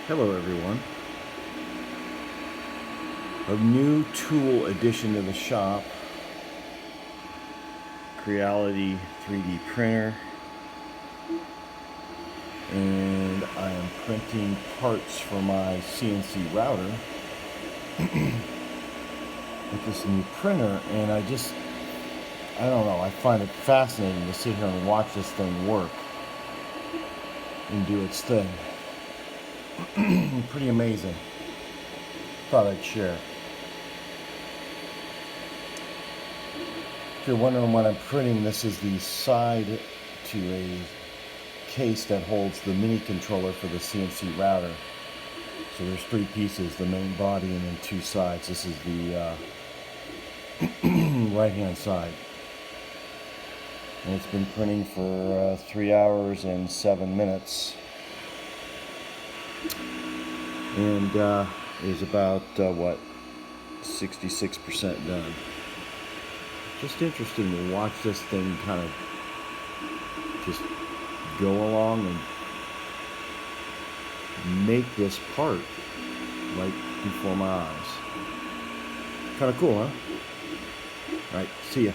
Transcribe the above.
Hello everyone. A new tool addition to the shop. Creality 3D printer. And I am printing parts for my CNC router with this new printer, and I don't know, I find it fascinating to sit here and watch this thing work and do its thing. Pretty amazing. Thought I'd share. If you're wondering what I'm printing, this is the side to a case that holds the mini controller for the CNC router. So there's three pieces, the main body and then two sides. This is the right hand side. And it's been printing for 3 hours and 7 minutes. And is about, 66% done. Just interesting to watch this thing kind of just go along and make this part right before my eyes. Kind of cool, huh? All right, see ya.